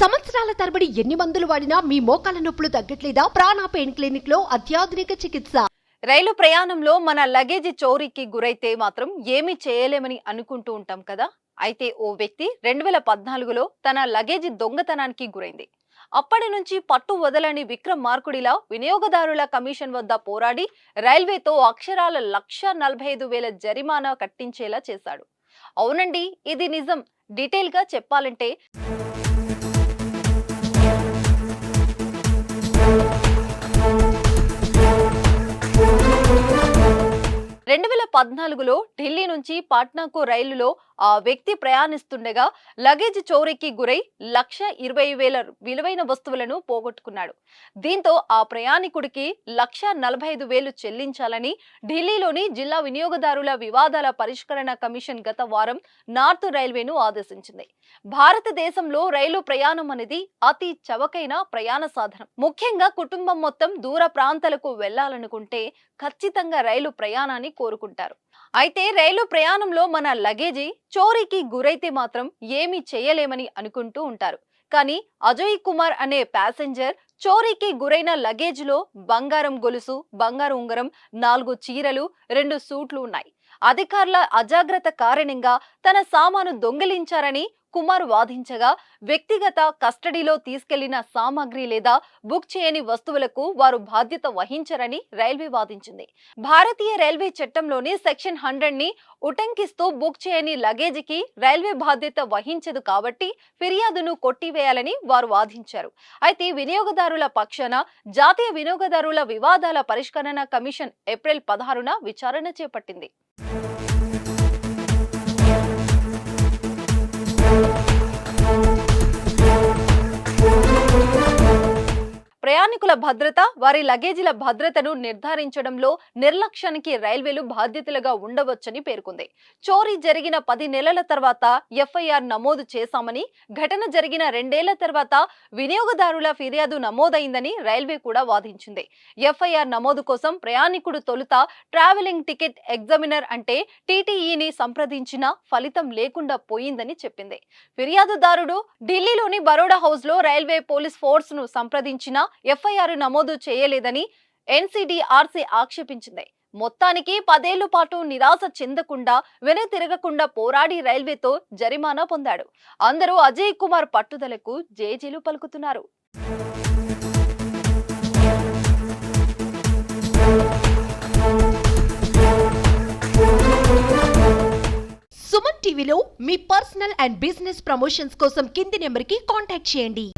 సంవత్సరాల తరబడి ఎన్ని మందులు వాడినా మీ మోకాల నొప్పులు తగ్గట్లేదా? ప్రాణ పెయిన్ క్లినిక్ లో అత్యాధునిక చికిత్స. రైలు ప్రయాణంలో మన లగేజీ చోరీకి గురైతే మాత్రం ఏమీ చేయలేమని అనుకుంటూ ఉంటాం కదా. అయితే ఓ వ్యక్తి 2014లో తన లగేజీ దొంగతనానికి గురైంది. అప్పటి నుంచి పట్టు వదలని విక్రమార్కుడిలా వినియోగదారుల కమిషన్ వద్ద పోరాడి రైల్వేతో అక్షరాల 1,45,000 జరిమానా కట్టించేలా చేశాడు. అవునండి, ఇది నిజం. డీటెయిల్ గా చెప్పాలంటే 2014లో ఢిల్లీ నుంచి పాట్నాకు రైలులో ఆ వ్యక్తి ప్రయాణిస్తుండగా లగేజ్ చోరీకి గురై 1,20,000 విలువైన వస్తువులను పోగొట్టుకున్నాడు. దీంతో ఆ ప్రయాణికుడికి 1,45,000 చెల్లించాలని ఢిల్లీలోని జిల్లా వినియోగదారుల వివాదాల పరిష్కరణ కమిషన్ గత వారం నార్త్ రైల్వేను ఆదేశించింది. భారతదేశంలో రైలు ప్రయాణం అనేది అతి చవకైన ప్రయాణ సాధనం. ముఖ్యంగా కుటుంబం మొత్తం దూర ప్రాంతాలకు వెళ్లాలనుకుంటే ఖచ్చితంగా రైలు ప్రయాణాన్ని కోరుకుంటారు. అయితే రైలు ప్రయాణంలో మన లగేజీ చోరీకి గురైతే మాత్రం ఏమీ చేయలేమని అనుకుంటూ ఉంటారు. కానీ అజయ్ కుమార్ అనే ప్యాసింజర్ చోరీకి గురైన లగేజ్లో బంగారం గొలుసు, బంగారు ఉంగరం, 4 చీరలు, 2 సూట్లు ఉన్నాయి. అధికారుల అజాగ్రత్త కారణంగా తన సామాను దొంగిలించారని కుమార్ వాదించగా, వ్యక్తిగత కస్టడీలో తీసుకెళ్లిన సామాగ్రి లేదా బుక్ చేయని వస్తువులకు వారు బాధ్యత వహించరని రైల్వే వాదించింది. భారతీయ రైల్వే చట్టంలోని సెక్షన్ 100ని ఉటంకిస్తూ బుక్ చేయని లగేజీకి రైల్వే బాధ్యత వహించదు కాబట్టి ఫిర్యాదును కొట్టివేయాలని వారు వాదించారు. అయితే వినియోగదారుల పక్షాన జాతీయ వినియోగదారుల వివాదాల పరిష్కరణ కమిషన్ ఏప్రిల్ 16న విచారణ చేపట్టింది. ప్రయాణికుల భద్రత, వారి లగేజీల భద్రతను నిర్ధారించడంలో నిర్లక్ష్యానికి రైల్వేలు బాధ్యతలుగా ఉండవచ్చని పేర్కొంది. చోరీ జరిగిన 10 నెలల తర్వాత ఎఫ్ఐఆర్ నమోదు చేశామని, ఘటన జరిగిన 2 ఏళ్ల తర్వాత వినియోగదారుల ఫిర్యాదు నమోదైందని రైల్వే కూడా వాదించింది. ఎఫ్ఐఆర్ నమోదు కోసం ప్రయాణికుడు తొలుత ట్రావెలింగ్ టికెట్ ఎగ్జామినర్ అంటే టీటీఈని సంప్రదించినా ఫలితం లేకుండా పోయిందని చెప్పింది. ఫిర్యాదుదారుడు ఢిల్లీలోని బరోడా హౌస్ లో రైల్వే పోలీస్ ఫోర్స్ ను సంప్రదించినా ఎఫ్ఐఆర్ నమోదు చేయలేదని ఎన్సీడీఆర్సీ ఆక్షేపించింది. మొత్తానికి 10 ఏళ్ల పాటు నిరాశ చెందకుండా వెనుతిరగకుండా పోరాడి రైల్వేతో జరిమానా పొందాడు. అందరూ అజయ్ కుమార్ పట్టుదలకు జేజేలు పలుకుతున్నారు. సుమన్ టీవీలో మీ పర్సనల్ అండ్ బిజినెస్ ప్రమోషన్స్ కోసం కింది నెంబర్కి కాంటాక్ట్ చేయండి.